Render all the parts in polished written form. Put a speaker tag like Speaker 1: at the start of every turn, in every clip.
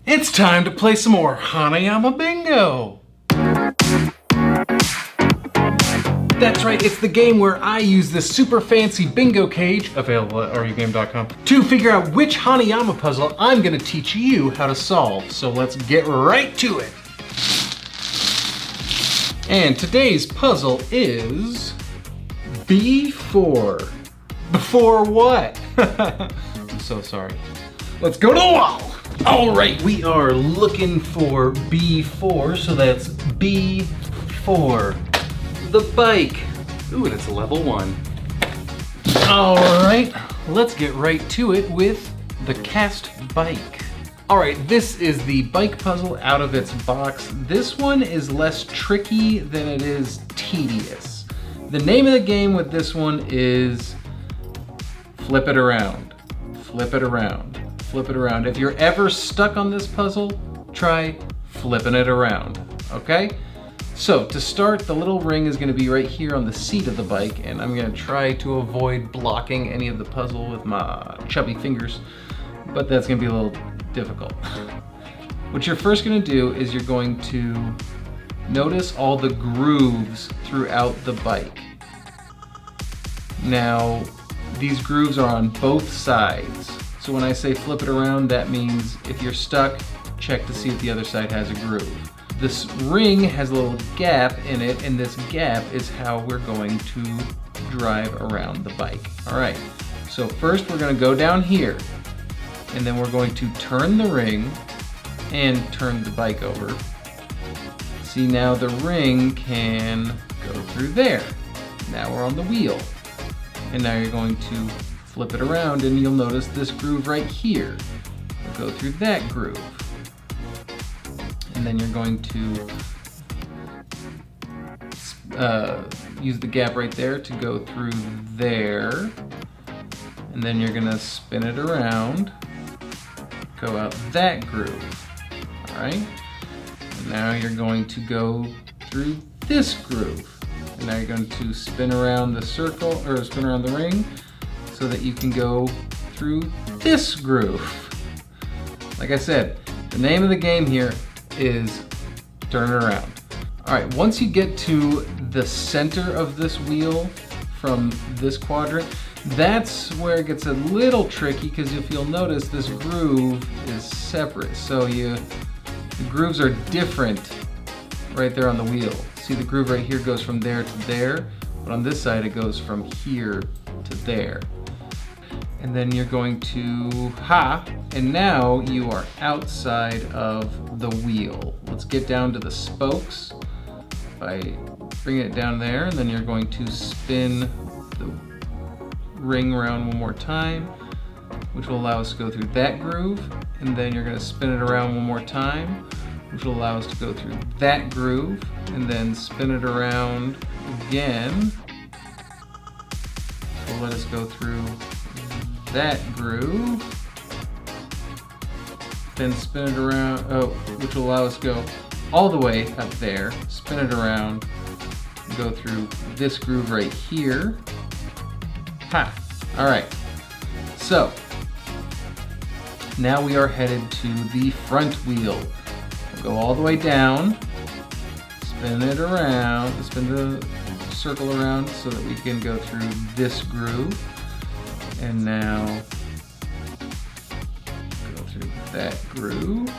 Speaker 1: It's time to play some more Hanayama Bingo! That's right, it's the game where I use this super fancy bingo cage, available at rugame.com, to figure out which Hanayama puzzle I'm gonna teach you how to solve. So let's get right to it. And today's puzzle is B4. Before what? I'm so sorry. Let's go to the wall. All right, we are looking for B4, so that's B4. The bike. Ooh, and it's level 1. All right, let's get right to it with the cast bike. All right, this is the bike puzzle out of its box. This one is less tricky than it is tedious. The name of the game with this one is flip it around, flip it around, flip it around. If you're ever stuck on this puzzle, try flipping it around, okay? So to start, the little ring is gonna be right here on the seat of the bike, and I'm gonna try to avoid blocking any of the puzzle with my chubby fingers, but that's gonna be a little difficult. What you're first gonna do is you're going to notice all the grooves throughout the bike. Now, these grooves are on both sides. So when I say flip it around, that means if you're stuck, check to see if the other side has a groove. This ring has a little gap in it, and this gap is how we're going to drive around the bike. All right, so first we're gonna go down here, and then we're going to turn the ring and turn the bike over. See, now the ring can go through there. Now we're on the wheel. And now you're going to flip it around, and you'll notice this groove right here. We'll go through that groove. And then you're going to use the gap right there to go through there. And then you're gonna spin it around, go out that groove, all right? And now you're going to go through this groove. And now you're going to spin around the circle, or spin around the ring, so that you can go through this groove. Like I said, the name of the game here is turn it around. All right, once you get to the center of this wheel from this quadrant, that's where it gets a little tricky, because if you'll notice, this groove is separate. So the grooves are different right there on the wheel. See, the groove right here goes from there to there, but on this side it goes from here to there. And then you're going to and now you are outside of the wheel. Let's get down to the spokes by bringing it down there, and then you're going to spin the ring around one more time, which will allow us to go through that groove, and then you're going to spin it around one more time, which will allow us to go through that groove, and then spin it around again, which will let us go through that groove, then spin it around, which will allow us to go all the way up there, spin it around, go through this groove right here. All right, so now we are headed to the front wheel. We'll go all the way down, spin it around, spin the circle around so that we can go through this groove. And now go through that groove.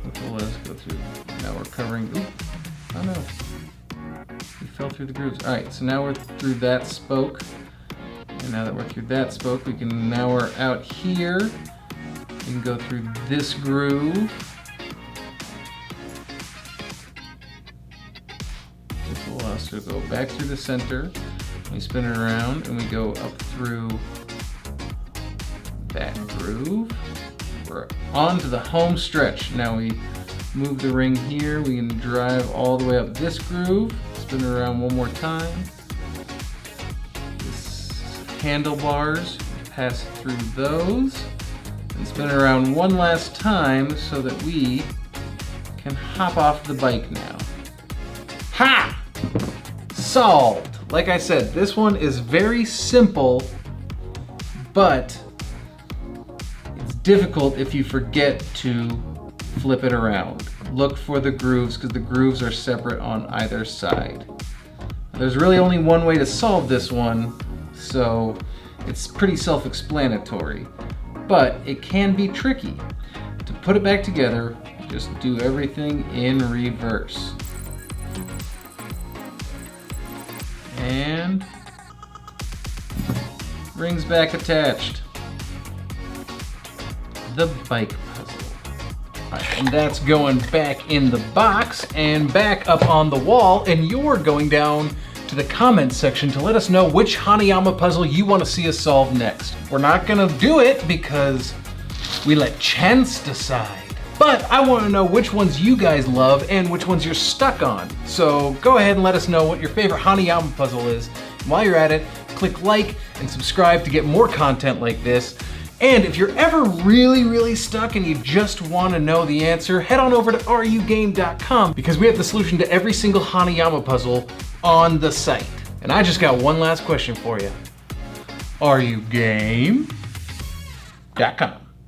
Speaker 1: Which will let us go through. Now we're covering, oh no. We fell through the grooves. All right, so now we're through that spoke. And now that we're through that spoke, now we're out here. We can go through this groove. Which will allow us to go back through the center. We spin it around and we go up through that groove. We're on to the home stretch. Now we move the ring here. We can drive all the way up this groove. Spin it around one more time. Handlebars, pass through those, and spin it around one last time so that we can hop off the bike now. Ha! Solved! Like I said, this one is very simple, but it's difficult if you forget to flip it around. Look for the grooves because the grooves are separate on either side. There's really only one way to solve this one, so it's pretty self-explanatory, but it can be tricky. To put it back together, just do everything in reverse. And rings back attached. The bike puzzle. Right, and that's going back in the box and back up on the wall, and you're going down to the comments section to let us know which Hanayama puzzle you want to see us solve next. We're not gonna do it because we let chance decide. But I want to know which ones you guys love and which ones you're stuck on. So go ahead and let us know what your favorite Hanayama puzzle is. And while you're at it, click like and subscribe to get more content like this. And if you're ever really stuck and you just want to know the answer, head on over to rugame.com because we have the solution to every single Hanayama puzzle on the site. And I just got one last question for you. Are you game.com?